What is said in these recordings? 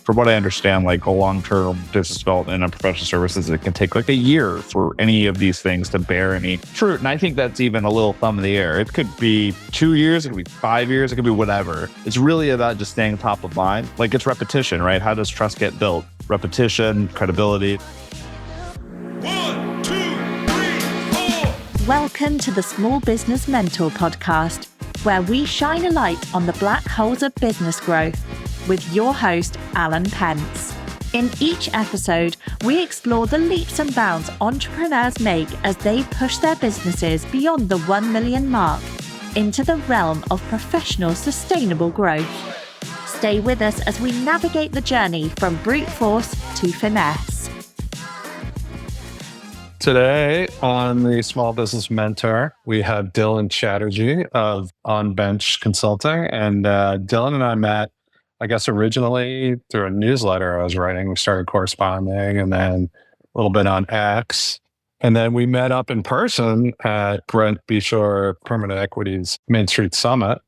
From what I understand, like a long-term business development and professional services, it can take like a year for any of these things to bear any fruit. And I think that's even a little thumb in the air. It could be 2 years, it could be 5 years, it could be whatever. It's really about just staying top of mind. Like it's repetition, right? How does trust get built? Repetition, credibility. 1, 2, 3, 4. Welcome to the Small Business Mentor podcast, where we shine a light on the black holes of business growth with your host, Alan Pentz. In each episode, we explore the leaps and bounds entrepreneurs make as they push their businesses beyond the 1 million mark into the realm of professional sustainable growth. Stay with us as we navigate the journey from brute force to finesse. Today on the Small Business Mentor, we have Dylan Chatterjee of Onbench Consulting. And Dylan and I met, I guess, originally through a newsletter I was writing. We started corresponding and then a little bit on X. And then we met up in person at Brent Beshore Permanent Equities Main Street Summit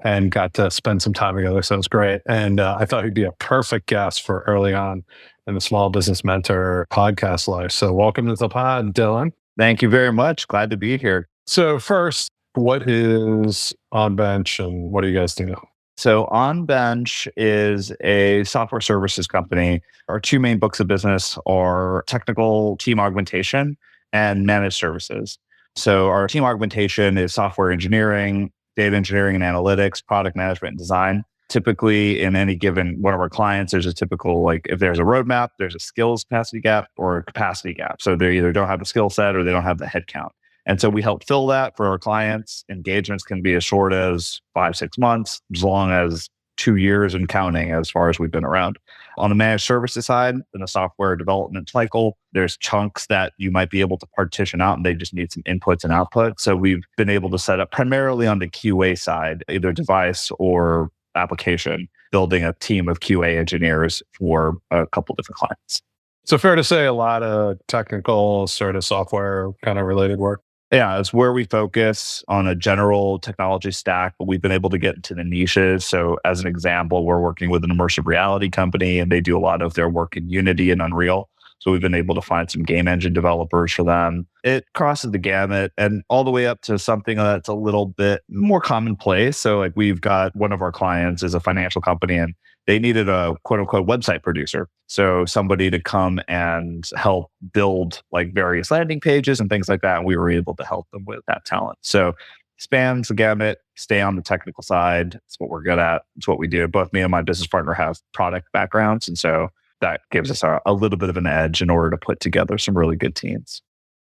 and got to spend some time together. So it was great. And I thought he'd be a perfect guest for early on in the Small Business Mentor podcast life. So welcome to the pod, Dylan. Thank you very much. Glad to be here. So first, what is Onbench and what do you guys do? So Onbench is a software services company. Our two main books of business are technical team augmentation and managed services. So our team augmentation is software engineering, data engineering and analytics, product management and design. Typically in any given one of our clients, there's a typical, like if there's a roadmap, there's a skills capacity gap or a capacity gap. So they either don't have the skill set or they don't have the headcount. And so we help fill that for our clients. Engagements can be as short as 5-6 months, as long as 2 years and counting as far as we've been around. On the managed services side, in the software development cycle, there's chunks that you might be able to partition out and they just need some inputs and outputs. So we've been able to set up primarily on the QA side, either device or application, building a team of QA engineers for a couple different clients. So fair to say a lot of technical sort of software kind of related work? Yeah, it's where we focus on a general technology stack, but we've been able to get into the niches. So as an example, we're working with an immersive reality company and they do a lot of their work in Unity and Unreal. So we've been able to find some game engine developers for them. It crosses the gamut and all the way up to something that's a little bit more commonplace. So like we've got one of our clients is a financial company and they needed a quote unquote website producer. So somebody to come and help build like various landing pages and things like that. And we were able to help them with that talent. So spans the gamut, stay on the technical side. It's what we're good at. It's what we do. Both me and my business partner have product backgrounds. And so that gives us a little bit of an edge in order to put together some really good teams.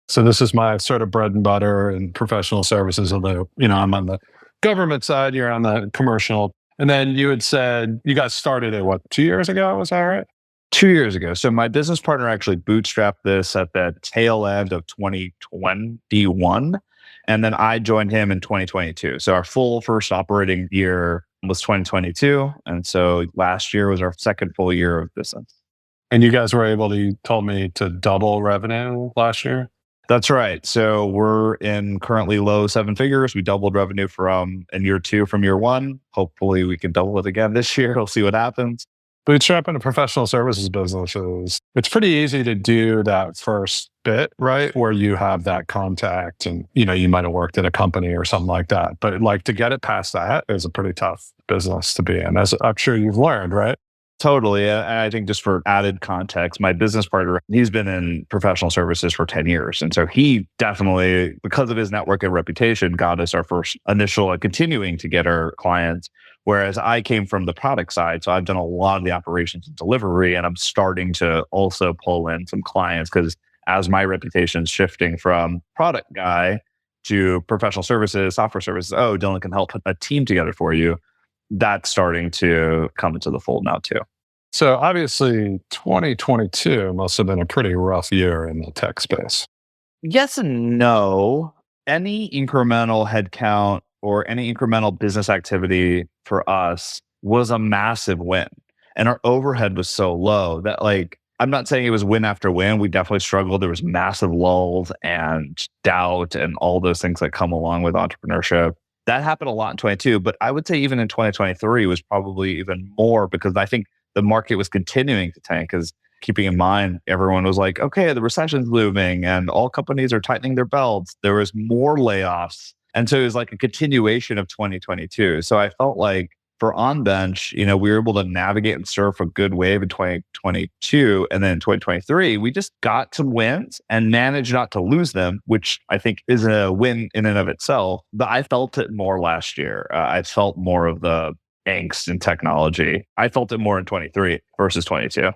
So this is my sort of bread and butter in professional services, although, I'm on the government side, you're on the commercial. And then you had said you got started at 2 years ago? Was that right? 2 years ago. So my business partner actually bootstrapped this at the tail end of 2021. And then I joined him in 2022. So our full first operating year was 2022. And so last year was our second full year of business. And you guys were able to, you told me, to double revenue last year? That's right. So we're in currently low 7 figures. We doubled revenue in year 2 from year 1. Hopefully we can double it again this year. We'll see what happens. Bootstrapping a professional services business it's pretty easy to do that first bit, right? Where you have that contact and, you might have worked at a company or something like that. But like to get it past that is a pretty tough business to be in, as I'm sure you've learned, right? Totally. And I think just for added context, my business partner, he's been in professional services for 10 years. And so he definitely, because of his network and reputation, got us our first initial and continuing to get our clients. Whereas I came from the product side. So I've done a lot of the operations and delivery, and I'm starting to also pull in some clients because as my reputation is shifting from product guy to professional services, software services, Dylan can help put a team together for you. That's starting to come into the fold now too. So obviously 2022 must have been a pretty rough year in the tech space. Yes and no. Any incremental headcount or any incremental business activity for us was a massive win. And our overhead was so low that I'm not saying it was win after win. We definitely struggled. There was massive lulls and doubt and all those things that come along with entrepreneurship. That happened a lot in 22, but I would say even in 2023 was probably even more because I think the market was continuing to tank because keeping in mind, everyone was like, okay, the recession's looming and all companies are tightening their belts. There was more layoffs. And so it was like a continuation of 2022. So I felt like for Onbench, we were able to navigate and surf a good wave in 2022. And then in 2023, we just got some wins and managed not to lose them, which I think is a win in and of itself. But I felt it more last year. I felt more of the angst in technology. I felt it more in 23 versus 22.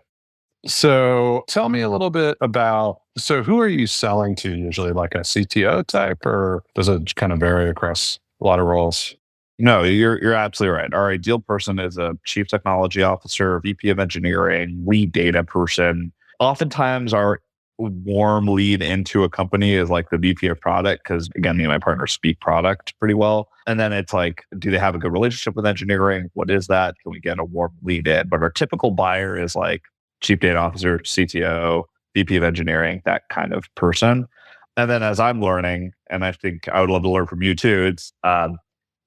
So tell me a little bit about, so who are you selling to usually, like a CTO type, or does it kind of vary across a lot of roles? No, you're absolutely right. Our ideal person is a chief technology officer, VP of engineering, lead data person. Oftentimes our warm lead into a company is like the VP of product, because again, me and my partner speak product pretty well. And then it's like, do they have a good relationship with engineering? What is that? Can we get a warm lead in? But our typical buyer is like chief data officer, CTO, VP of engineering, that kind of person. And then as I'm learning, and I think I would love to learn from you too, it's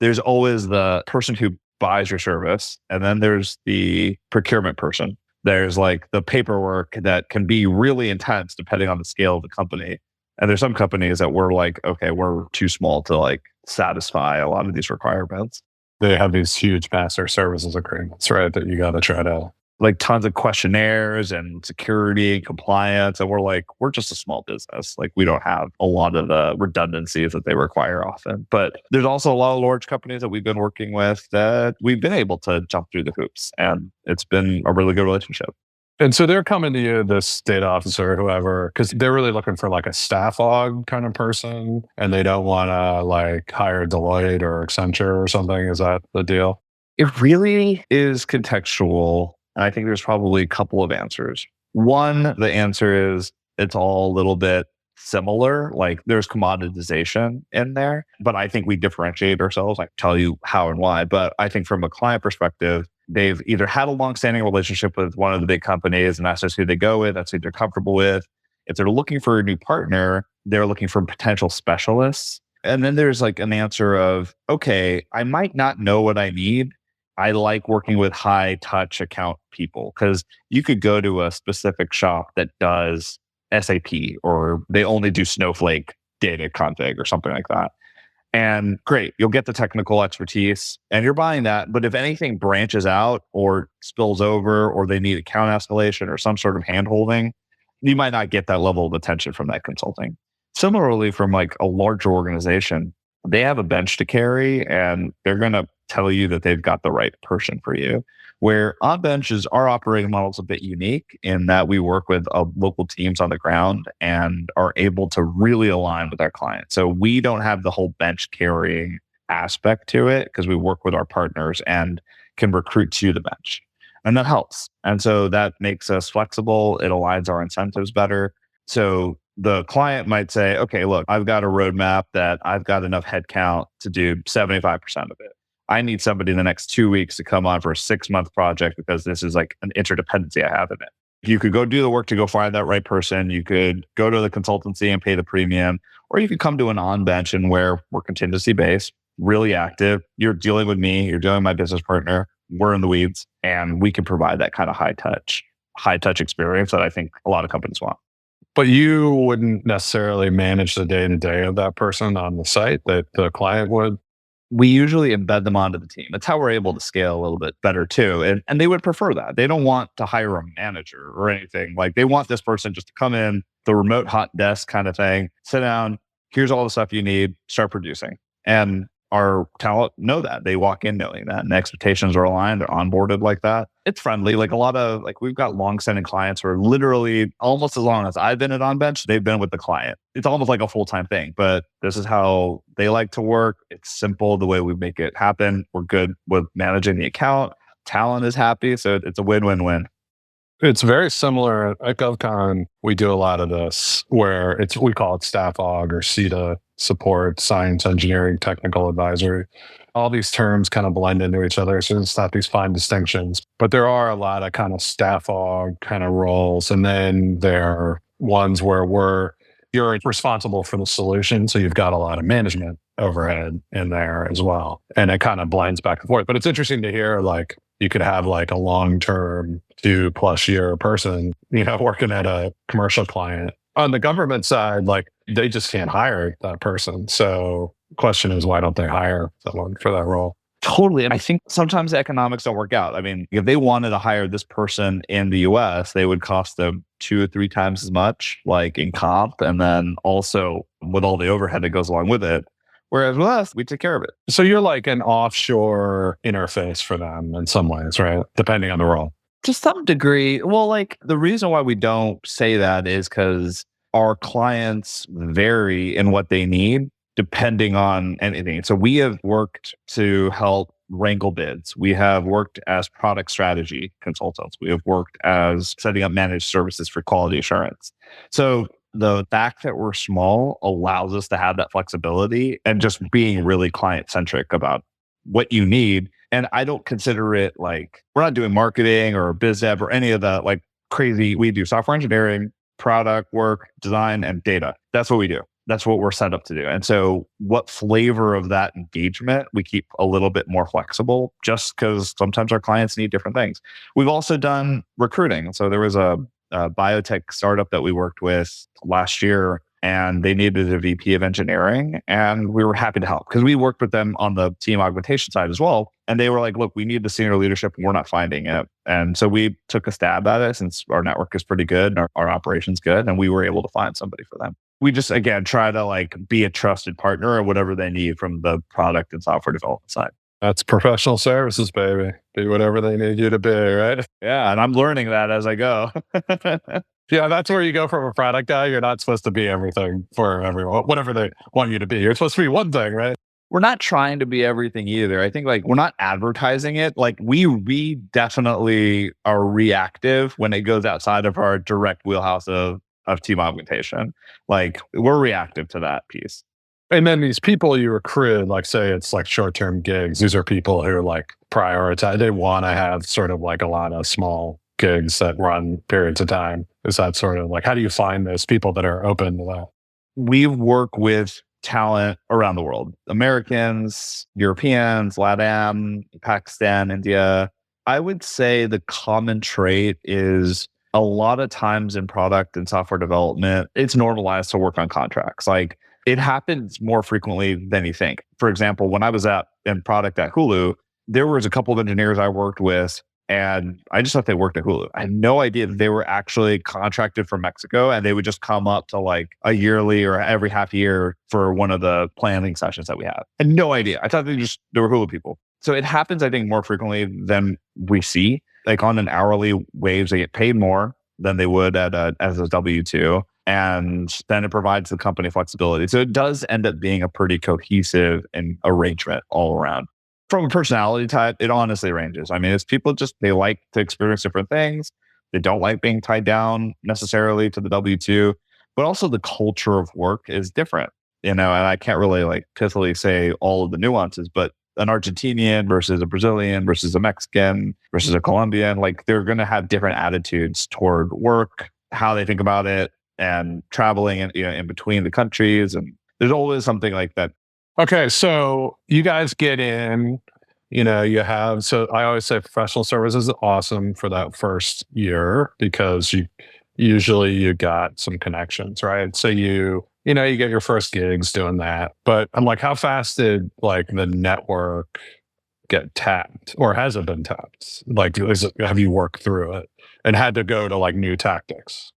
there's always the person who buys your service, and then there's the procurement person. There's like the paperwork that can be really intense depending on the scale of the company. And there's some companies that we're like, okay, we're too small to like satisfy a lot of these requirements. They have these huge master services agreements, right? That you got to try to, like tons of questionnaires and security and compliance. And we're like, we're just a small business. Like we don't have a lot of the redundancies that they require often. But there's also a lot of large companies that we've been working with that we've been able to jump through the hoops. And it's been a really good relationship. and so they're coming to you, this data officer or whoever, because they're really looking for like a staff aug kind of person, and they don't want to like hire Deloitte or Accenture or something. Is that the deal? It really is contextual. And I think there's probably a couple of answers. One, the answer is it's all a little bit similar. Like there's commoditization in there, but I think we differentiate ourselves. I can tell you how and why. But I think from a client perspective, they've either had a long-standing relationship with one of the big companies and that's just who they go with. That's who they're comfortable with. If they're looking for a new partner, they're looking for potential specialists. And then there's like an answer of, okay, I might not know what I need. I like working with high touch account people because you could go to a specific shop that does SAP or they only do Snowflake data config or something like that. And great, you'll get the technical expertise and you're buying that. But if anything branches out or spills over or they need account escalation or some sort of handholding, you might not get that level of attention from that consulting. Similarly, from like a larger organization, they have a bench to carry and they're going to tell you that they've got the right person for you. Where Onbench is, our operating model is a bit unique in that we work with local teams on the ground and are able to really align with our clients. So we don't have the whole bench carrying aspect to it because we work with our partners and can recruit to the bench. And that helps. And so that makes us flexible. It aligns our incentives better. So the client might say, okay, look, I've got a roadmap that I've got enough headcount to do 75% of it. I need somebody in the next 2 weeks to come on for a 6-month project because this is like an interdependency I have in it. You could go do the work to go find that right person. You could go to the consultancy and pay the premium, or you could come to an on-bench and where we're contingency based, really active. You're dealing with me, you're dealing with my business partner. We're in the weeds and we can provide that kind of high touch experience that I think a lot of companies want. But you wouldn't necessarily manage the day-to-day of that person on the site, that the client would? We usually embed them onto the team. That's how we're able to scale a little bit better too. And they would prefer that. They don't want to hire a manager or anything. Like they want this person just to come in, the remote hot desk kind of thing, sit down, here's all the stuff you need, start producing. And our talent know that. They walk in knowing that and the expectations are aligned. They're onboarded like that. It's friendly. Like a lot of, like we've got long-standing clients who are literally almost as long as I've been at Onbench, they've been with the client. It's almost like a full-time thing, but this is how they like to work. It's simple the way we make it happen. We're good with managing the account. Talent is happy. So it's a win-win-win. It's very similar. At GovCon, we do a lot of this where we call it staff aug or CETA support, science, engineering, technical advisory. All these terms kind of blend into each other. So it's not these fine distinctions, but there are a lot of kind of staff aug kind of roles. And then there are ones where you're responsible for the solution. So you've got a lot of management overhead in there as well. And it kind of blends back and forth. But it's interesting to hear like you could have like a long-term 2+ year person, working at a commercial client. On the government side, like they just can't hire that person. So the question is, why don't they hire someone for that role? Totally. And I think sometimes the economics don't work out. I mean, if they wanted to hire this person in the US, they would cost them 2 or 3 times as much, like in comp. And then also with all the overhead that goes along with it. Whereas with us, we take care of it. So you're like an offshore interface for them in some ways, right? Depending on the role. To some degree. Well, like the reason why we don't say that is because our clients vary in what they need depending on anything. So we have worked to help wrangle bids. We have worked as product strategy consultants. We have worked as setting up managed services for quality assurance. So the fact that we're small allows us to have that flexibility and just being really client centric about what you need. And I don't consider it like we're not doing marketing or biz dev or any of that like crazy. We do software engineering, product work, design, and data. That's what we do. That's what we're set up to do. And so what flavor of that engagement, we keep a little bit more flexible just because sometimes our clients need different things. We've also done recruiting. So there was a biotech startup that we worked with last year, and they needed a VP of engineering, and we were happy to help because we worked with them on the team augmentation side as well. And they were like, look, we need the senior leadership and we're not finding it. And so we took a stab at it since our network is pretty good and our operations good, and we were able to find somebody for them. We just, again, try to like be a trusted partner or whatever they need from the product and software development side. That's professional services, baby. Do whatever they need you to be, right? Yeah. And I'm learning that as I go. Yeah, that's where you go from a product guy. You're not supposed to be everything for everyone, whatever they want you to be. You're supposed to be one thing, right? We're not trying to be everything either. I think like we're not advertising it. Like we definitely are reactive when it goes outside of our direct wheelhouse of team augmentation. Like we're reactive to that piece. And then these people you recruit, like say it's like short-term gigs, these are people who are like prioritize. They want to have sort of like a lot of small gigs that run periods of time. Is that sort of like, how do you find those people that are open to that? We work with talent around the world, Americans, Europeans, LATAM, Pakistan, India. I would say the common trait is a lot of times in product and software development, it's normalized to work on contracts. Like it happens more frequently than you think. For example, when I was in product at Hulu, there was a couple of engineers I worked with, and I just thought they worked at Hulu. I had no idea that they were actually contracted from Mexico, and they would just come up to like a yearly or every half year for one of the planning sessions that we have. I had no idea. I thought they were Hulu people. So it happens, I think, more frequently than we see. Like on an hourly wage, they get paid more than they would as a W-2. And then it provides the company flexibility. So it does end up being a pretty cohesive and arrangement all around. From a personality type, it honestly ranges. I mean, it's people they like to experience different things. They don't like being tied down necessarily to the W-2, but also the culture of work is different, and I can't really like pithily say all of the nuances, but an Argentinian versus a Brazilian versus a Mexican versus a Colombian, like they're going to have different attitudes toward work, how they think about it, and traveling in between the countries. And there's always something like that. Okay, so you guys get in, so I always say professional services is awesome for that first year because you got some connections, right? So you get your first gigs doing that. But I'm like, how fast did like the network get tapped, or has it been tapped? Like, have you worked through it and had to go to like new tactics?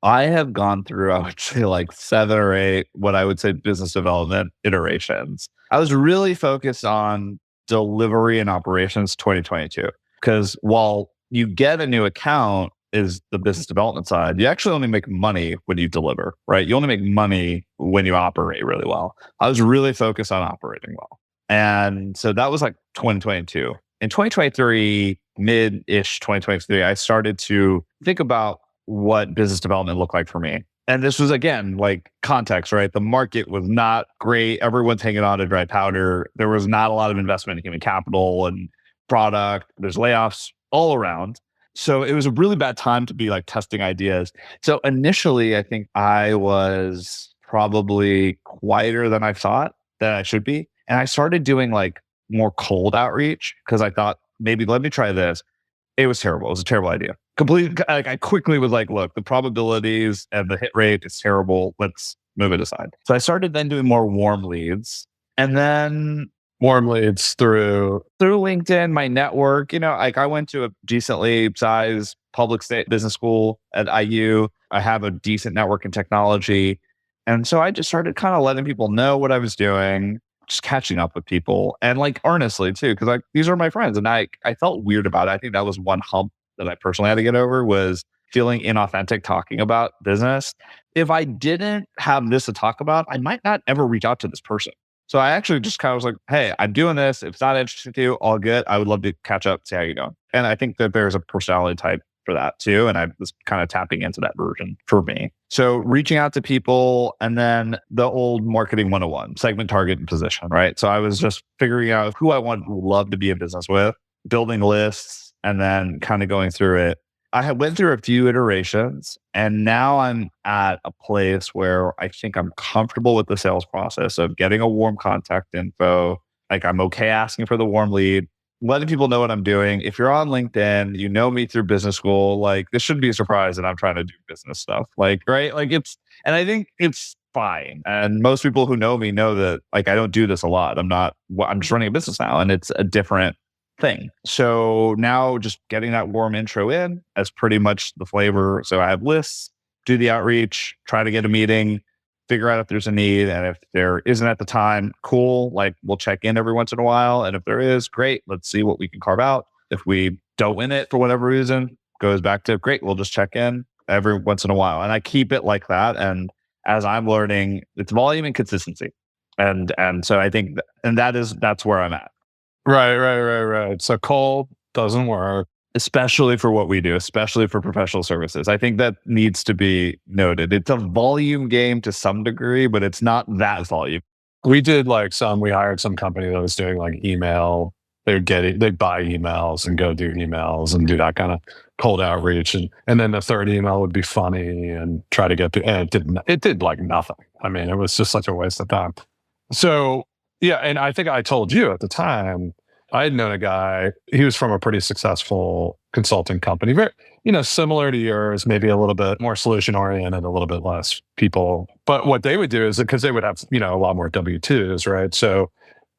I have gone through, I would say like 7 or 8, what I would say business development iterations. I was really focused on delivery and operations 2022, because while you get a new account is the business development side, you actually only make money when you deliver, right? You only make money when you operate really well. I was really focused on operating well. And so that was like 2022. In 2023, mid-ish 2023, I started to think about what business development looked like for me. And this was, again, like context, right? The market was not great. Everyone's hanging on to dry powder. There was not a lot of investment in human capital and product. There's layoffs all around. So it was a really bad time to be like testing ideas. So initially, I think I was probably quieter than I thought that I should be. And I started doing like more cold outreach because I thought maybe let me try this. It was terrible. It was a terrible idea. Completely. Like I quickly was like, look, the probabilities and the hit rate is terrible. Let's move it aside. So I started then doing more warm leads, and then Warm leads through. LinkedIn, my network, like I went to a decently sized public state business school at IU. I have a decent network in technology. And so I just started kind of letting people know what I was doing, just catching up with people and like earnestly too, because like these are my friends. And I felt weird about it. I think that was one hump that I personally had to get over, was feeling inauthentic talking about business. If I didn't have this to talk about, I might not ever reach out to this person. So I actually just kind of was like, hey, I'm doing this. If it's not interesting to you, all good. I would love to catch up, see how you're doing. And I think that there's a personality type for that too. And I was kind of tapping into that version for me. So reaching out to people, and then the old marketing 101, segment, target, and position, right? So I was just figuring out who I would love to be in business with, building lists, and then kind of going through it. I had went through a few iterations, and now I'm at a place where I think I'm comfortable with the sales process of getting a warm contact info. Like I'm okay asking for the warm lead, letting people know what I'm doing. If you're on LinkedIn, you know me through business school, like this shouldn't be a surprise that I'm trying to do business stuff. Like, right? Like and I think it's fine. And most people who know me know that like I don't do this a lot. I'm just running a business now, and it's a different thing. So now just getting that warm intro in as pretty much the flavor. So I have lists, do the outreach, try to get a meeting, figure out if there's a need. And if there isn't at the time, cool. Like we'll check in every once in a while. And if there is, great. Let's see what we can carve out. If we don't win it for whatever reason, goes back to great. We'll just check in every once in a while. And I keep it like that. And as I'm learning, it's volume and consistency. And so I think, that's where I'm at. Right. So cold doesn't work. Especially for what we do, especially for professional services. I think that needs to be noted. It's a volume game to some degree, but it's not that volume. We hired some company that was doing like email. They'd buy emails and go do emails and do that kind of cold outreach. And then the third email would be funny and try to get to, and it did like nothing. I mean, it was just such a waste of time. So yeah. And I think I told you at the time, I had known a guy, he was from a pretty successful consulting company, very, similar to yours, maybe a little bit more solution oriented, a little bit less people. But what they would do is because they would have, a lot more W-2s, right? So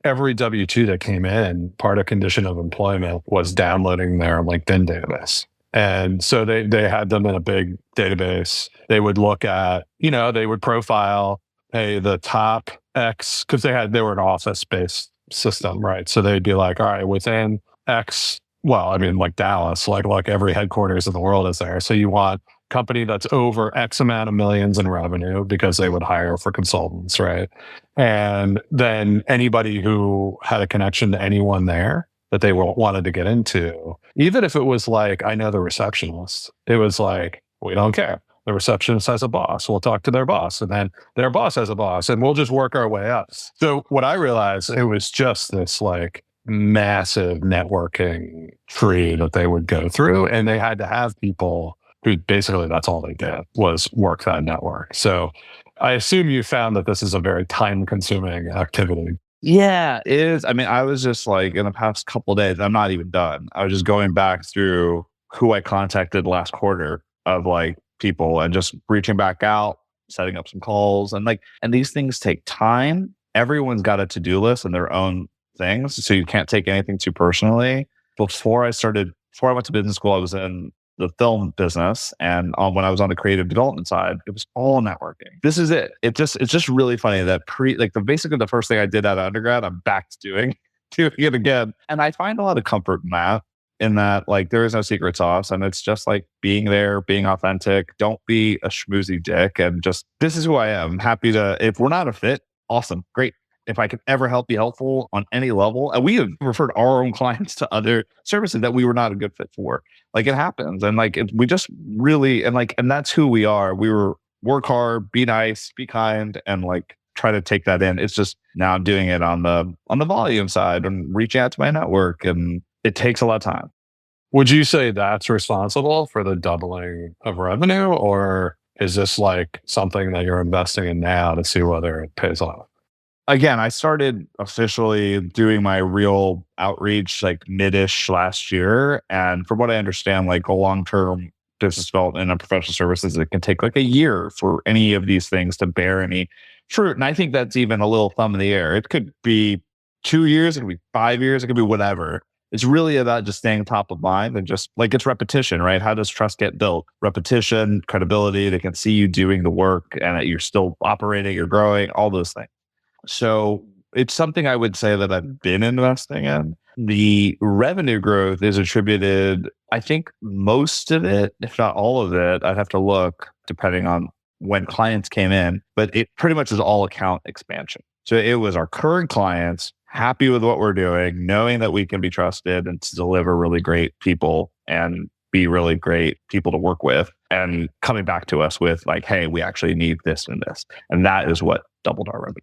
every W-2 that came in, part of condition of employment was downloading their LinkedIn database. And so they had them in a big database. They would look at, they would profile, hey, the top X, because they were an office-based system, right? So they'd be like, all right, within X, well, I mean, like Dallas, like every headquarters in the world is there. So you want a company that's over X amount of millions in revenue because they would hire for consultants, right? And then anybody who had a connection to anyone there that they wanted to get into, even if it was like, I know the receptionist, it was like, we don't care. The receptionist has a boss. We'll talk to their boss, and then their boss has a boss, and we'll just work our way up. So what I realized, it was just this like massive networking tree that they would go through, and they had to have people who basically that's all they did was work that network. So I assume you found that this is a very time-consuming activity. Yeah, it is. I mean, I was just like in the past couple of days, I'm not even done. I was just going back through who I contacted last quarter of like people and just reaching back out, setting up some calls, and these things take time. Everyone's got a to-do list and their own things, so you can't take anything too personally. Before I went to business school, I was in the film business, and when I was on the creative development side, it was all networking. This is it. It's just really funny that basically the first thing I did out of undergrad, I'm back to doing it again, and I find a lot of comfort in that. Like there is no secret sauce, and it's just like being there, being authentic. Don't be a schmoozy dick, and just this is who I am. Happy to, if we're not a fit, awesome, great. If I could ever be helpful on any level, and we have referred our own clients to other services that we were not a good fit for. Like it happens, and we just really and that's who we are. We work hard, be nice, be kind, and try to take that in. It's just now I'm doing it on the volume side and reaching out to my network, and it takes a lot of time. Would you say that's responsible for the doubling of revenue, or is this like something that you're investing in now to see whether it pays off? Again, I started officially doing my real outreach like mid-ish last year. And from what I understand, like a long-term business development and professional services, it can take like a year for any of these things to bear any fruit. And I think that's even a little thumb in the air. It could be 2 years, it could be 5 years, it could be whatever. It's really about just staying top of mind and just like it's repetition, right? How does trust get built? Repetition, credibility, they can see you doing the work and that you're still operating, you're growing, all those things. So it's something I would say that I've been investing in. The revenue growth is attributed, I think most of it, if not all of it, I'd have to look depending on when clients came in, but it pretty much is all account expansion. So it was our current clients happy with what we're doing, knowing that we can be trusted and to deliver really great people and be really great people to work with and coming back to us with like, hey, we actually need this and this. And that is what doubled our revenue.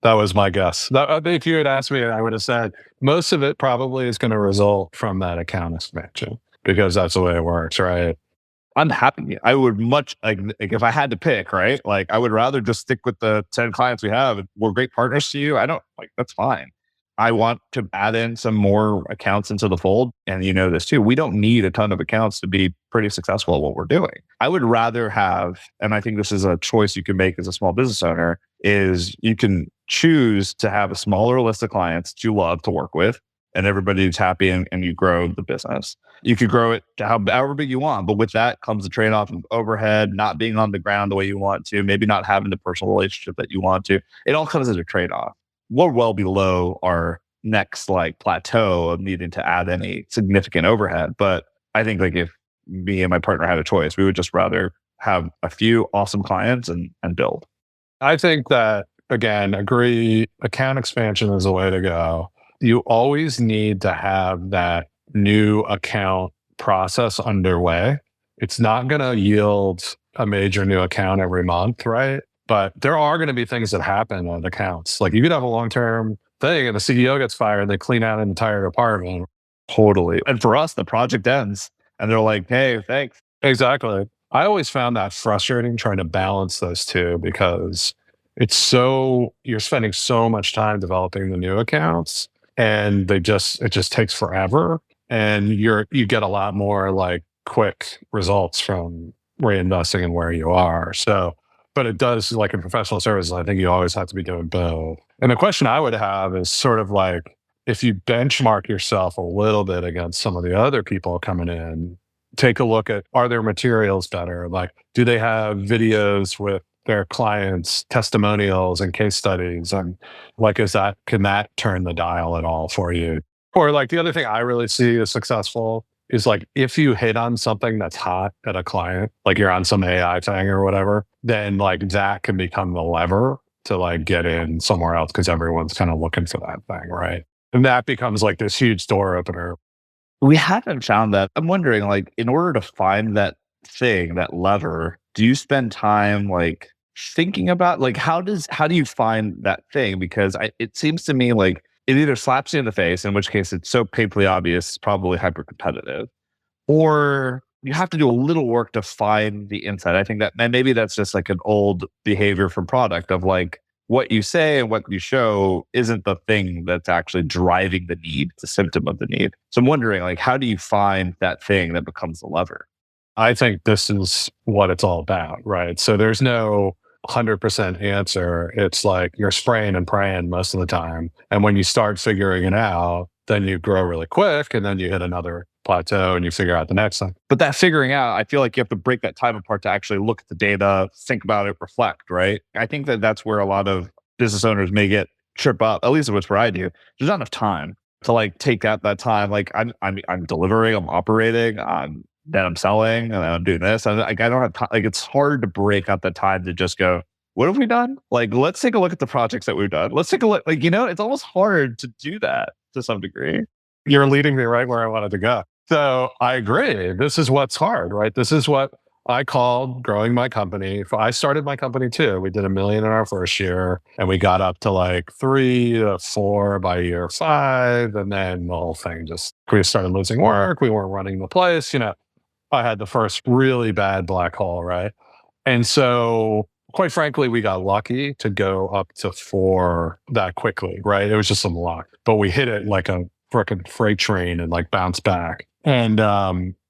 That was my guess. If you had asked me, I would have said most of it probably is going to result from that account expansion because that's the way it works, right? I'm happy. I would much like if I had to pick, right? Like I would rather just stick with the 10 clients we have. We're great partners to you. I don't like that's fine. I want to add in some more accounts into the fold. And you know this too. We don't need a ton of accounts to be pretty successful at what we're doing. I would rather have, and I think this is a choice you can make as a small business owner, is you can choose to have a smaller list of clients that you love to work with and everybody's happy and you grow the business. You could grow it to however big you want, but with that comes the trade-off of overhead, not being on the ground the way you want to, maybe not having the personal relationship that you want to. It all comes as a trade-off. We're well below our next like plateau of needing to add any significant overhead. But I think like if me and my partner had a choice, we would just rather have a few awesome clients and build. I think that, again, agree, account expansion is the way to go. You always need to have that new account process underway. It's not going to yield a major new account every month, right? But there are going to be things that happen on accounts. Like you could have a long-term thing and the CEO gets fired, they clean out an entire department. Totally. And for us, the project ends and they're like, hey, thanks. Exactly. I always found that frustrating trying to balance those two because you're spending so much time developing the new accounts and it just takes forever. And you get a lot more like quick results from reinvesting in where you are. So, but it does, like in professional services, I think you always have to be doing both. And the question I would have is sort of like, if you benchmark yourself a little bit against some of the other people coming in, take a look at, are their materials better? Like, do they have videos with their clients, testimonials and case studies? And like, can that turn the dial at all for you? Or like the other thing I really see as successful is like, if you hit on something that's hot at a client, like you're on some AI thing or whatever, then like that can become the lever to like get in somewhere else because everyone's kind of looking for that thing, right? And that becomes like this huge door opener. We haven't found that. I'm wondering, like, in order to find that thing, that lever, do you spend time like thinking about like how do you find that thing? Because it seems to me like it either slaps you in the face, in which case it's so painfully obvious, it's probably hyper competitive, or you have to do a little work to find the insight. I think that, and maybe that's just like an old behavior from product of like what you say and what you show isn't the thing that's actually driving the need. It's a symptom of the need. So I'm wondering, like, how do you find that thing that becomes the lever? I think this is what it's all about, right? So there's no 100% answer. It's like you're spraying and praying most of the time. And when you start figuring it out, then you grow really quick and then you hit another plateau and you figure out the next thing. But that figuring out, I feel like you have to break that time apart to actually look at the data, think about it, reflect, right? I think that that's where a lot of business owners may get trip up, at least it's where I do. There's not enough time to like take out that time. Like I'm delivering, I'm operating, then I'm selling and I'm doing this. And like, I don't have time. Like it's hard to break out the time to just go, what have we done? Like, let's take a look at the projects that we've done. Let's take a look. Like, it's almost hard to do that to some degree. You're leading me right where I wanted to go. So I agree. This is what's hard, right? This is what I called growing my company. I started my company too. We did $1 million in our first year and we got up to like 3 to 4 by year 5. And then the whole thing we started losing work. We weren't running the place. I had the first really bad black hole, right? And so quite frankly, we got lucky to go up to 4 that quickly, right? It was just some luck, but we hit it like a freaking freight train and like bounced back. And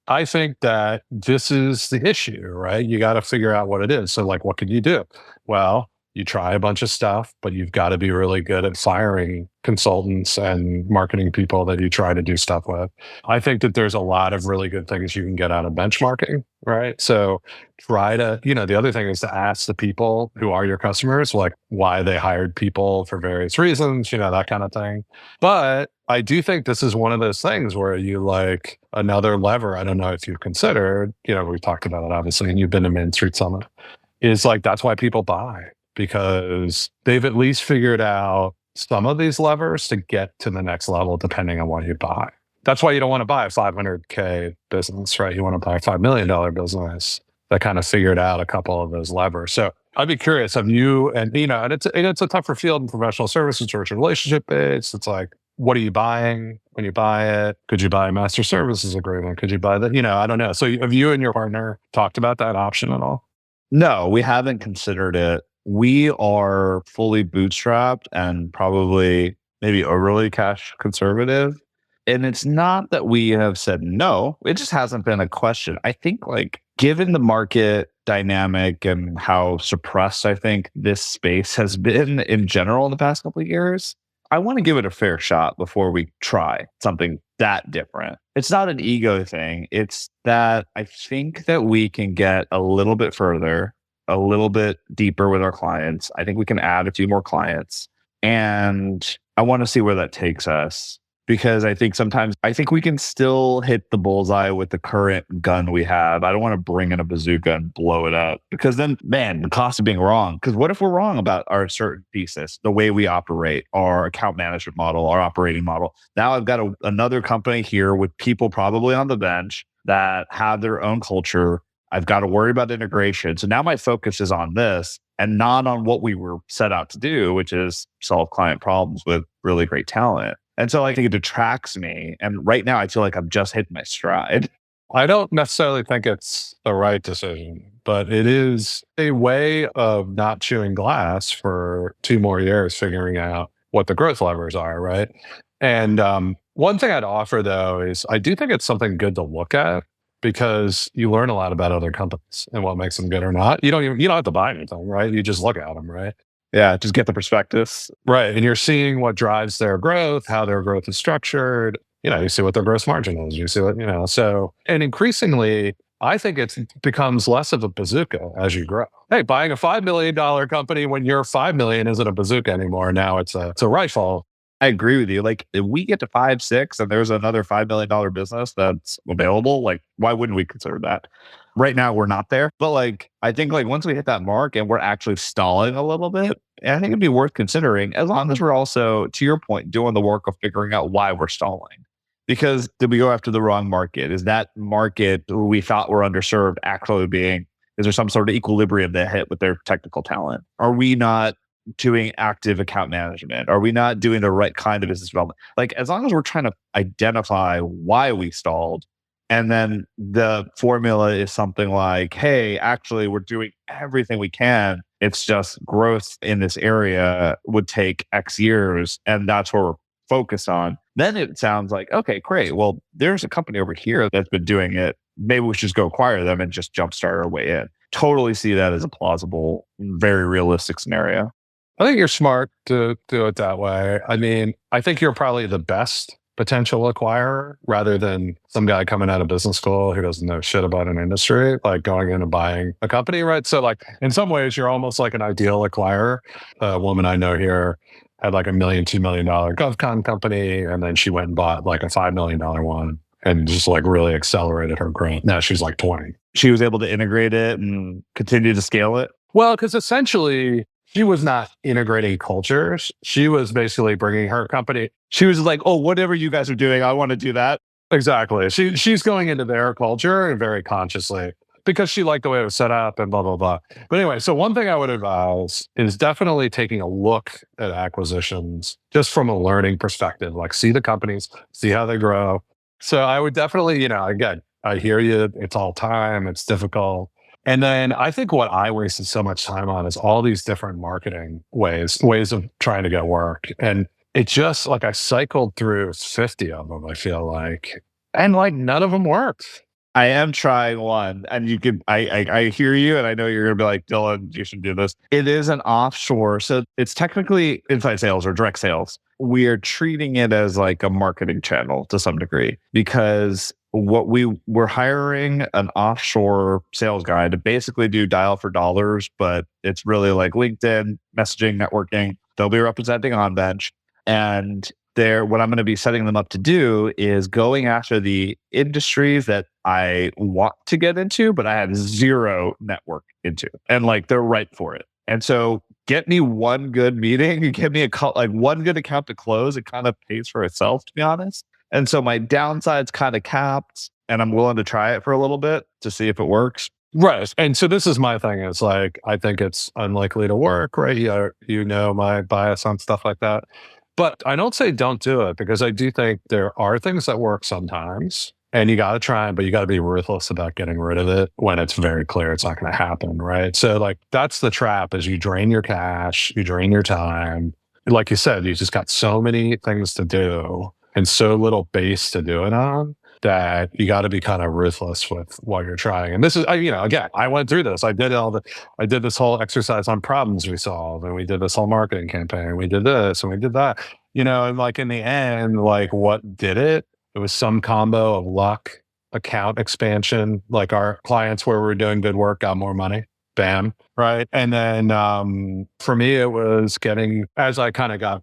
I think that this is the issue, right? You got to figure out what it is. So, like, what can you do? Well, you try a bunch of stuff, but you've got to be really good at firing consultants and marketing people that you try to do stuff with. I think that there's a lot of really good things you can get out of benchmarking, right? So try to, the other thing is to ask the people who are your customers, like why they hired people for various reasons, that kind of thing. But I do think this is one of those things where you like another lever. I don't know if you've considered, we've talked about it obviously, and you've been to Main Street Summit, is like that's why people buy, because they've at least figured out some of these levers to get to the next level depending on what you buy. That's why you don't want to buy a 500K business, right? You want to buy a $5 million business that kind of figured out a couple of those levers. So I'd be curious, have you, and it's a tougher field in professional services where it's relationship based. It's like, what are you buying when you buy it? Could you buy a master services agreement? Could you buy that? I don't know. So have you and your partner talked about that option at all? No, we haven't considered it. We are fully bootstrapped and probably maybe overly cash conservative. And it's not that we have said no, it just hasn't been a question. I think like given the market dynamic and how suppressed I think this space has been in general in the past couple of years, I want to give it a fair shot before we try something that different. It's not an ego thing. It's that I think that we can get a little bit further, a little bit deeper with our clients. I think we can add a few more clients. And I want to see where that takes us, because I think we can still hit the bullseye with the current gun we have. I don't want to bring in a bazooka and blow it up, because then, man, the cost of being wrong. Because what if we're wrong about our certain thesis, the way we operate, our account management model, our operating model? Now I've got another company here with people probably on the bench that have their own culture. I've got to worry about integration. So now my focus is on this and not on what we were set out to do, which is solve client problems with really great talent. And so I think it detracts me. And right now I feel like I'm just hitting my stride. I don't necessarily think it's the right decision, but it is a way of not chewing glass for 2 more years, figuring out what the growth levers are, right? And one thing I'd offer though is I do think it's something good to look at, because you learn a lot about other companies and what makes them good or not. You don't have to buy anything, right? You just look at them, right? Yeah, just get the perspectives. Right. And you're seeing what drives their growth, how their growth is structured. You see what their gross margin is. You see what, so, and increasingly, I think it becomes less of a bazooka as you grow. Hey, buying a $5 million company when you're 5 million isn't a bazooka anymore. Now it's a rifle. I agree with you. Like if we get to 5, 6 and there's another $5 million business that's available, like why wouldn't we consider that? Right now we're not there. But like I think like once we hit that mark and we're actually stalling a little bit, I think it'd be worth considering, as long as we're also, to your point, doing the work of figuring out why we're stalling. Because did we go after the wrong market? Is that market we thought were underserved actually being, is there some sort of equilibrium that hit with their technical talent? Are we not doing active account management? Are we not doing the right kind of business development? Like, as long as we're trying to identify why we stalled, and then the formula is something like, hey, actually, we're doing everything we can. It's just growth in this area would take X years, and that's where we're focused on. Then it sounds like, okay, great. Well, there's a company over here that's been doing it. Maybe we should just go acquire them and just jumpstart our way in. Totally see that as a plausible, very realistic scenario. I think you're smart to do it that way. I mean, I think you're probably the best potential acquirer rather than some guy coming out of business school who doesn't know shit about an industry, like going in and buying a company, right? So like in some ways, you're almost like an ideal acquirer. A woman I know here had like $1 million, $2 million GovCon company, and then she went and bought like a $5 million one and just like really accelerated her growth. Now she's like 20. She was able to integrate it and continue to scale it. Well, because essentially she was not integrating cultures. She was basically bringing her company. She was like, oh, whatever you guys are doing, I want to do that. Exactly. She's going into their culture and very consciously because she liked the way it was set up and blah, blah, blah. But anyway, so one thing I would advise is definitely taking a look at acquisitions just from a learning perspective, like see the companies, see how they grow. So I would definitely, again, I hear you. It's all time. It's difficult. And then I think what I wasted so much time on is all these different marketing ways of trying to get work. And it just like I cycled through 50 of them, I feel like. And like none of them worked. I am trying one, and you can. I hear you, and I know you're gonna be like, Dylan, you should do this. It is an offshore, so it's technically inside sales or direct sales. We are treating it as like a marketing channel to some degree because what we're hiring an offshore sales guy to basically do dial for dollars, but it's really like LinkedIn messaging, networking. They'll be representing Onbench, and what I'm going to be setting them up to do is going after the industries that I want to get into, but I have zero network into, and like they're ripe for it. And so, get me one good meeting, get me like one good account to close. It kind of pays for itself, to be honest. And so my downside's kind of capped, and I'm willing to try it for a little bit to see if it works. Right. And so this is my thing. It's like, I think it's unlikely to work, right? You know my bias on stuff like that. But I don't say don't do it because I do think there are things that work sometimes and you got to try them, but you got to be ruthless about getting rid of it when it's very clear it's not going to happen. Right. So like that's the trap is you drain your cash, you drain your time. Like you said, you just got so many things to do and so little base to do it on that you got to be kind of ruthless with what you're trying. And this is, again, I went through this. I did this whole exercise on problems we solved, and we did this whole marketing campaign. We did this and we did that, and like in the end, like what did it? It was some combo of luck, account expansion, like our clients where we're doing good work got more money. Bam. Right. And then for me, it was as I kind of got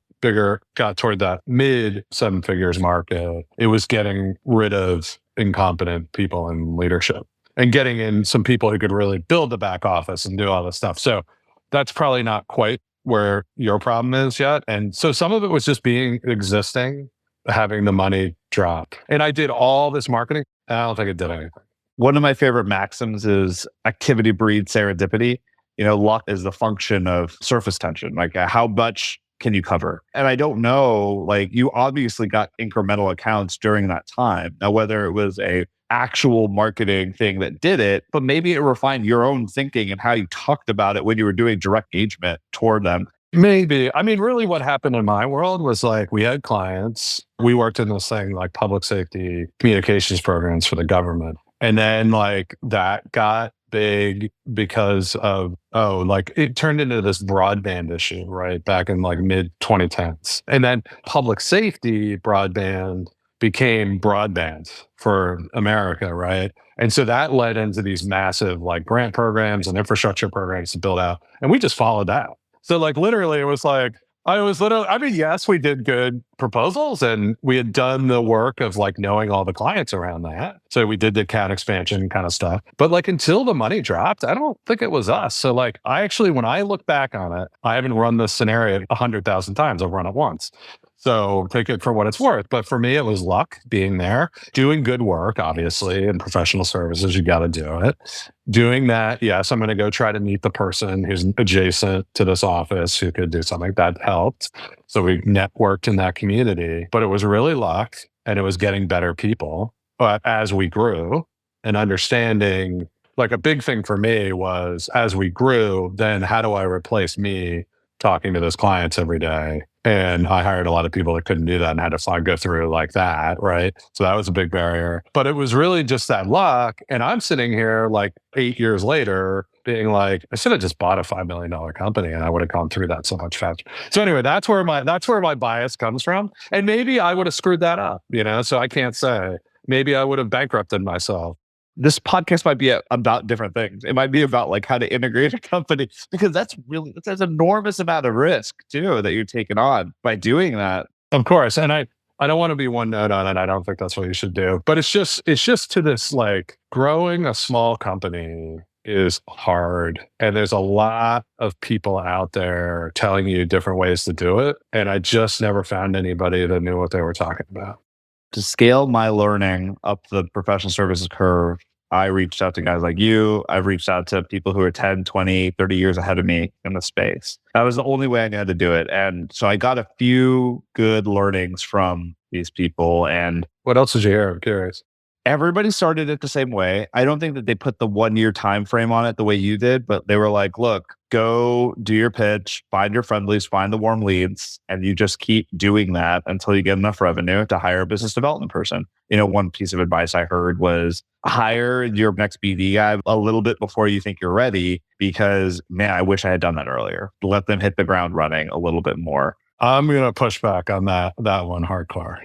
toward that mid 7 figures market, it was getting rid of incompetent people in leadership and getting in some people who could really build the back office and do all this stuff. So that's probably not quite where your problem is yet. And so some of it was just existing, having the money drop. And I did all this marketing. I don't think it did anything. One of my favorite maxims is activity breeds serendipity. Luck is the function of surface tension. Like how much can you cover? And I don't know, like you obviously got incremental accounts during that time. Now, whether it was a actual marketing thing that did it, but maybe it refined your own thinking and how you talked about it when you were doing direct engagement toward them. Maybe. I mean, really what happened in my world was like we had clients. We worked in this thing like public safety communications programs for the government. And then like that got big because of, it turned into this broadband issue, right? Back in like mid 2010s. And then public safety broadband became broadband for America, right? And so that led into these massive like grant programs and infrastructure programs to build out. And we just followed that. So like literally it was like, yes, we did good proposals and we had done the work of like knowing all the clients around that. So we did the account expansion kind of stuff. But like until the money dropped, I don't think it was us. So like when I look back on it, I haven't run this scenario 100,000 times. I've run it once. So take it for what it's worth. But for me, it was luck being there, doing good work, obviously, in professional services, you got to do it. Doing that, yes, I'm going to go try to meet the person who's adjacent to this office who could do something that helped. So we networked in that community, but it was really luck and it was getting better people. But as we grew and understanding, like a big thing for me was as we grew, then how do I replace me talking to those clients every day? And I hired a lot of people that couldn't do that and had to go through like that, right? So that was a big barrier. But it was really just that luck. And I'm sitting here like 8 years later being like, I should have just bought a $5 million company and I would have gone through that so much faster. So anyway, that's where my bias comes from. And maybe I would have screwed that up, so I can't say. Maybe I would have bankrupted myself. This podcast might be about different things. It might be about like how to integrate a company because that's an enormous amount of risk too that you're taking on by doing that. Of course. And I don't want to be one note on it. I don't think that's what you should do. But it's just to this like growing a small company is hard. And there's a lot of people out there telling you different ways to do it. And I just never found anybody that knew what they were talking about. To scale my learning up the professional services curve, I reached out to guys like you. I've reached out to people who are 10, 20, 30 years ahead of me in the space. That was the only way I knew how to do it. And so I got a few good learnings from these people. And what else did you hear? I'm curious. Everybody started it the same way. I don't think that they put the 1 year time frame on it the way you did, but they were like, look, go do your pitch, find your friendlies, find the warm leads, and you just keep doing that until you get enough revenue to hire a business development person. One piece of advice I heard was hire your next BD guy a little bit before you think you're ready, because man, I wish I had done that earlier. Let them hit the ground running a little bit more. I'm going to push back on that one hardcore.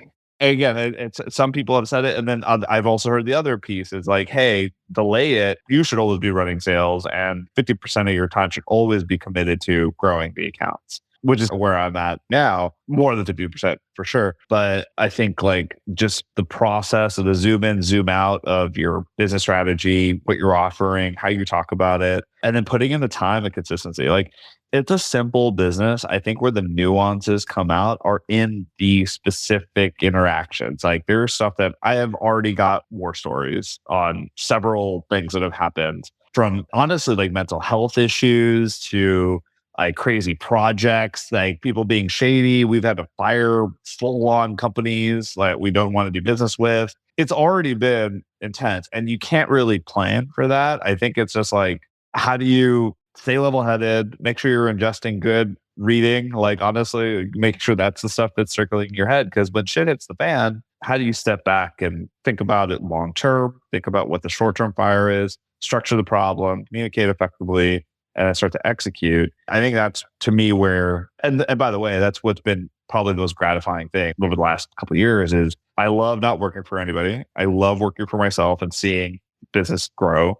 Again, it's some people have said it, and then I've also heard the other piece is like, hey, delay it. You should always be running sales, and 50% of your time should always be committed to growing the accounts, which is where I'm at now, more than 50% for sure. But I think like just the process of the zoom in, zoom out of your business strategy, what you're offering, how you talk about it, and then putting in the time and consistency. Like, it's a simple business. I think where the nuances come out are in the specific interactions. Like, there's stuff that I have already got war stories on several things that have happened, from honestly like mental health issues to like crazy projects, like people being shady. We've had to fire full on companies like we don't want to do business with. It's already been intense, and you can't really plan for that. I think it's just like, how do you stay level headed, make sure you're ingesting good reading, like honestly, make sure that's the stuff that's circling your head. Because when shit hits the fan, how do you step back and think about it long term, think about what the short term fire is, structure the problem, communicate effectively, and then start to execute? I think that's, to me, where, and by the way, that's what's been probably the most gratifying thing over the last couple of years is I love not working for anybody. I love working for myself and seeing business grow,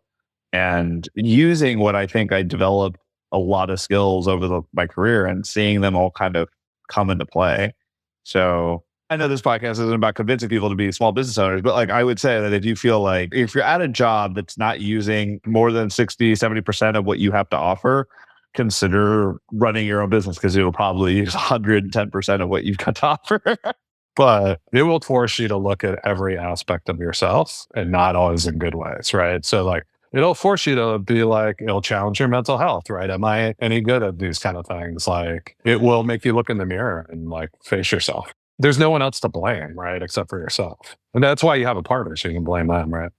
and using what I think I developed a lot of skills over my career and seeing them all kind of come into play. So I know this podcast isn't about convincing people to be small business owners, but like I would say that I do feel like if you're at a job that's not using more than 60-70% of what you have to offer, consider running your own business, because it'll probably use 110% of what you've got to offer. But it will force you to look at every aspect of yourself, and not always in good ways, right? So like, it'll force you to be like, it'll challenge your mental health, right? Am I any good at these kind of things? Like, it will make you look in the mirror and like face yourself. There's no one else to blame, right? Except for yourself. And that's why you have a partner, so you can blame them, right?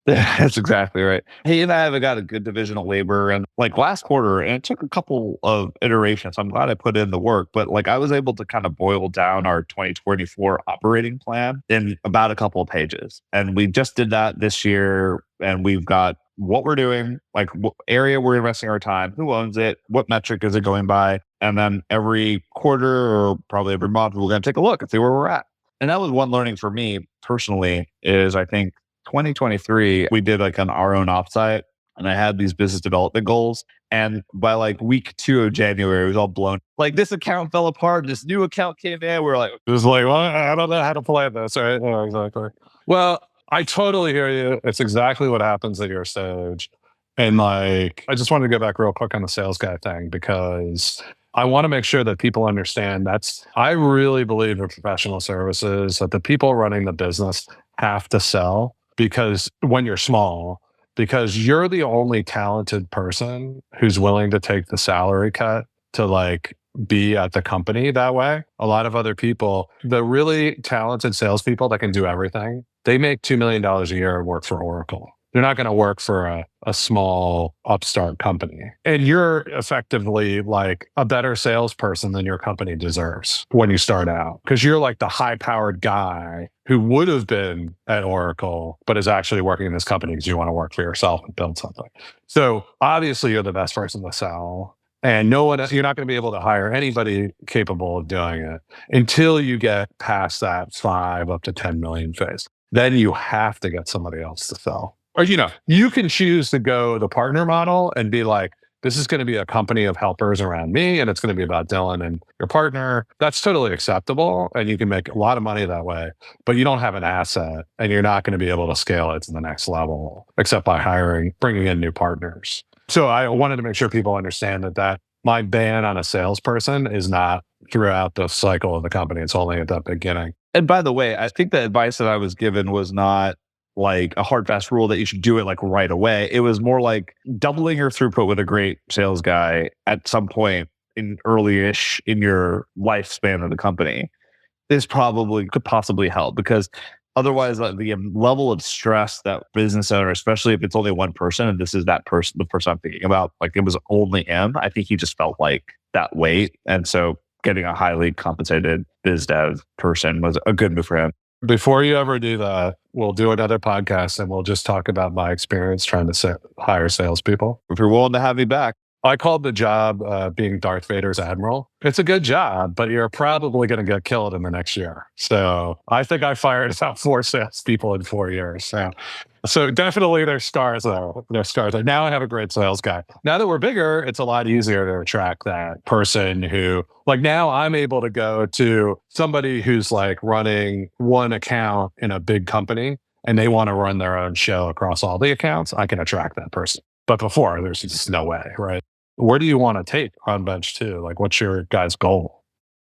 That's exactly right. Hey, and I have got a good division of labor, and like last quarter, and it took a couple of iterations. I'm glad I put in the work, but like I was able to kind of boil down our 2024 operating plan in about a couple of pages. And we just did that this year, and we've got what we're doing, like what area we're investing our time, who owns it, what metric is it going by. And then every quarter or probably every month, we're going to take a look and see where we're at. And that was one learning for me personally is I think 2023, we did like on our own offsite, and I had these business development goals. And by like week 2 of January, it was all blown. Like, this account fell apart. This new account came in. We were like, It was like, well, I don't know how to play this, right? Yeah, exactly. Well, I totally hear you. It's exactly what happens at your stage. And like, I just wanted to go back real quick on the sales guy thing, because I want to make sure that people understand I really believe in professional services, that the people running the business have to sell, because when you're small, because you're the only talented person who's willing to take the salary cut to like be at the company that way. A lot of other people, the really talented salespeople that can do everything, they make $2 million a year and work for Oracle. They're not going to work for a small upstart company. And you're effectively like a better salesperson than your company deserves when you start out, because you're like the high-powered guy who would have been at Oracle, but is actually working in this company because you want to work for yourself and build something. So obviously you're the best person to sell. And you're not going to be able to hire anybody capable of doing it until you get past that 5 up to 10 million phase. Then you have to get somebody else to sell. Or, you can choose to go the partner model and be like, this is going to be a company of helpers around me, and it's going to be about Dylan and your partner. That's totally acceptable. And you can make a lot of money that way, but you don't have an asset, and you're not going to be able to scale it to the next level except by bringing in new partners. So I wanted to make sure people understand that my ban on a salesperson is not throughout the cycle of the company. It's only at the beginning. and by the way, I think the advice that I was given was not like a hard fast rule that you should do it like right away. It was more like doubling your throughput with a great sales guy at some point in early-ish in your lifespan of the company could possibly help, because Otherwise, like, the level of stress that business owner, especially if it's only one person, and this is that person, the person I'm thinking about, like it was only him. I think he just felt like that weight. And so getting a highly compensated biz dev person was a good move for him. Before you ever do that, we'll do another podcast and we'll just talk about my experience trying to hire salespeople. If you're willing to have me back, I called the job being Darth Vader's admiral. It's a good job, but you're probably going to get killed in the next year. So I think I fired about 4 salespeople in 4 years. So definitely there's stars though. There's stars there. Now I have a great sales guy. Now that we're bigger, it's a lot easier to attract that person who, like now I'm able to go to somebody who's like running one account in a big company and they want to run their own show across all the accounts. I can attract that person. But before, there's just no way, right? Where do you want to take Onbench to? Like, what's your guys' goal?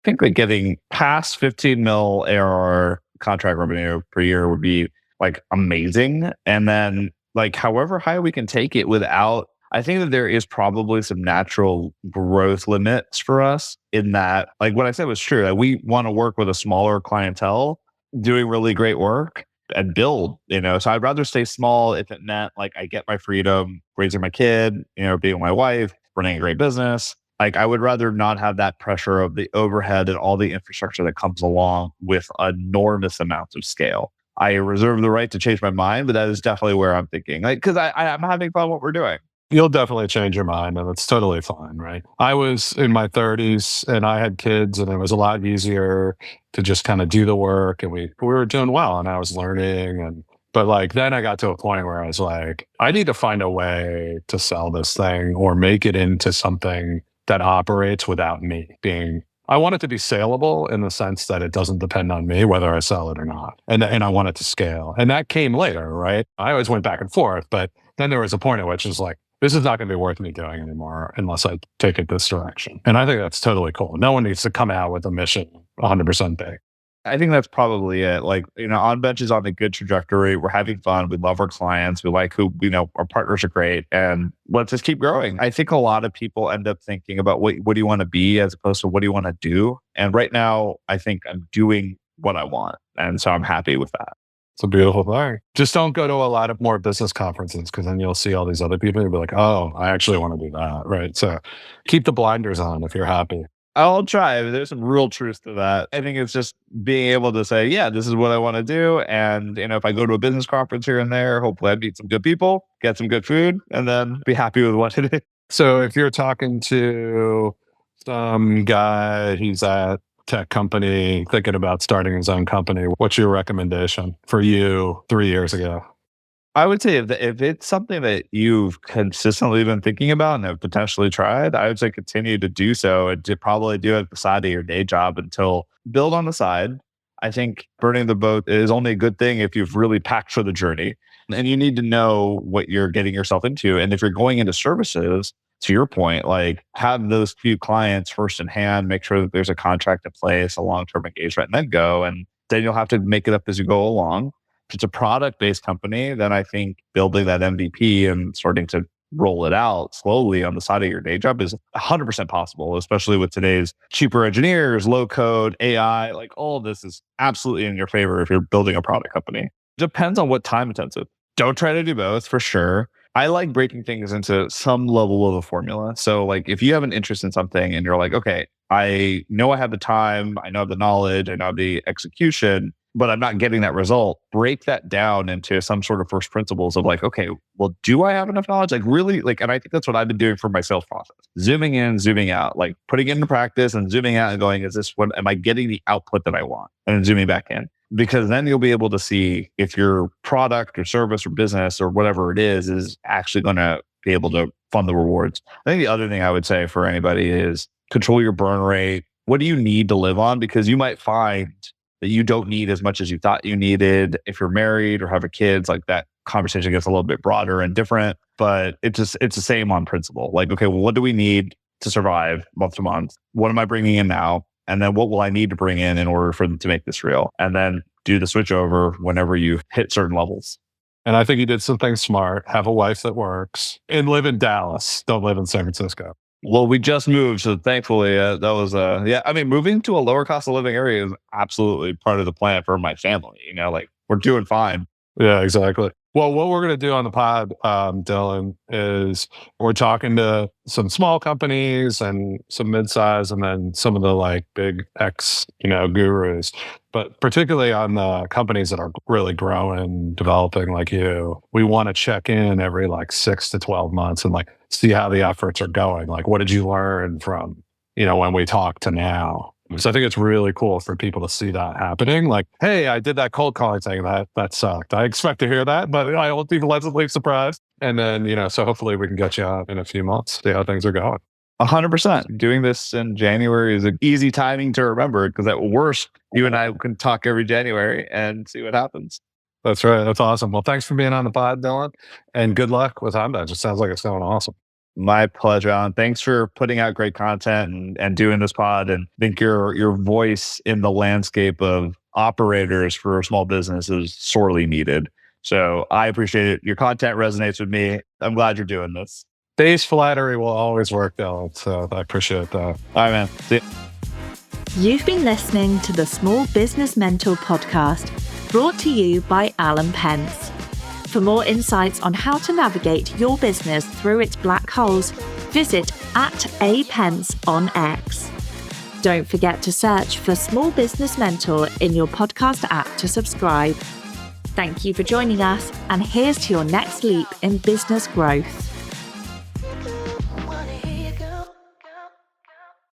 I think that getting past 15 mil ARR contract revenue per year would be like amazing. And then like however high we can take it without, I think that there is probably some natural growth limits for us in that, like what I said was true. Like we want to work with a smaller clientele doing really great work and build, so I'd rather stay small if it meant like I get my freedom, raising my kid, being with my wife, running a great business. Like I would rather not have that pressure of the overhead and all the infrastructure that comes along with enormous amounts of scale. I reserve the right to change my mind, but that is definitely where I'm thinking. Like, because I'm having fun what we're doing. You'll definitely change your mind, and it's totally fine, right? I was in my 30s and I had kids, and it was a lot easier to just kind of do the work, and we were doing well, and I was learning, but like then I got to a point where I was like, I need to find a way to sell this thing or make it into something that operates without me being. I want it to be saleable in the sense that it doesn't depend on me whether I sell it or not, and I want it to scale, and that came later, right? I always went back and forth, but then there was a point at which it's like, this is not going to be worth me doing anymore unless I take it this direction. And I think that's totally cool. No one needs to come out with a mission 100% big. I think that's probably it. Like, Onbench is on a good trajectory. We're having fun. We love our clients. We like who, our partners are great. And let's just keep growing. I think a lot of people end up thinking about what do you want to be as opposed to what do you want to do? And right now, I think I'm doing what I want. And so I'm happy with that. It's a beautiful thing. Just don't go to a lot of more business conferences because then you'll see all these other people and you'll be like, oh, I actually want to do that. Right. So keep the blinders on if you're happy. I'll try. There's some real truth to that. I think it's just being able to say, yeah, this is what I want to do. And, if I go to a business conference here and there, hopefully I meet some good people, get some good food, and then be happy with what it is. So if you're talking to some guy, he's at tech company thinking about starting his own company, what's your recommendation for you 3 years ago? I would say if it's something that you've consistently been thinking about and have potentially tried, I would say continue to do so and to probably do it at the side of your day job until build on the side. I think burning the boat is only a good thing if you've really packed for the journey. And you need to know what you're getting yourself into. And if you're going into services, to your point, like have those few clients first in hand, make sure that there's a contract in place, a long-term engagement, and then go. And then you'll have to make it up as you go along. If it's a product-based company, then I think building that MVP and starting to roll it out slowly on the side of your day job is 100% possible, especially with today's cheaper engineers, low code, AI, like all of this is absolutely in your favor if you're building a product company. Depends on what time intensive. Don't try to do both for sure. I like breaking things into some level of a formula. So like if you have an interest in something and you're like, okay, I know I have the time, I know I have the knowledge, I know I have the execution, but I'm not getting that result, break that down into some sort of first principles of like, okay, well, do I have enough knowledge? Like really, like, and I think that's what I've been doing for my sales process. Zooming in, zooming out, like putting it into practice and zooming out and going, is this what, am I getting the output that I want? And then zooming back in. Because then you'll be able to see if your product or service or business or whatever it is actually going to be able to fund the rewards. I think the other thing I would say for anybody is control your burn rate. What do you need to live on? Because you might find that you don't need as much as you thought you needed. If you're married or have a kids, like that conversation gets a little bit broader and different, but it's the same on principle. Like, okay, well, what do we need to survive month to month? What am I bringing in now? And then what will I need to bring in order for them to make this real? And then do the switch over whenever you hit certain levels. And I think you did something smart. Have a wife that works and live in Dallas. Don't live in San Francisco. Well, we just moved. So thankfully, that was, moving to a lower cost of living area is absolutely part of the plan for my family. Like we're doing fine. Yeah, exactly. Well, what we're going to do on the pod, Dylan, is we're talking to some small companies and some mid-size, and then some of the like big gurus. But particularly on the companies that are really growing, developing like you, we want to check in every like 6 to 12 months and like see how the efforts are going. Like, what did you learn from, when we talked to now? So I think it's really cool for people to see that happening. Like, hey, I did that cold calling thing. That sucked. I expect to hear that, but I won't be pleasantly surprised. And then, so hopefully we can get you out in a few months, see how things are going. 100%. Doing this in January is an easy timing to remember because at worst, you and I can talk every January and see what happens. That's right. That's awesome. Well, thanks for being on the pod, Dylan, and good luck with Onbench. It sounds like it's going awesome. My pleasure, Alan. Thanks for putting out great content and doing this pod. And I think your voice in the landscape of operators for a small business is sorely needed. So I appreciate it. Your content resonates with me. I'm glad you're doing this. Base flattery will always work, Dylan. So I appreciate that. All right, man. See ya. You've been listening to the Small Business Mentor podcast, brought to you by Alan Pentz. For more insights on how to navigate your business through its black holes, visit @apentz on X. Don't forget to search for Small Business Mentor in your podcast app to subscribe. Thank you for joining us, and here's to your next leap in business growth.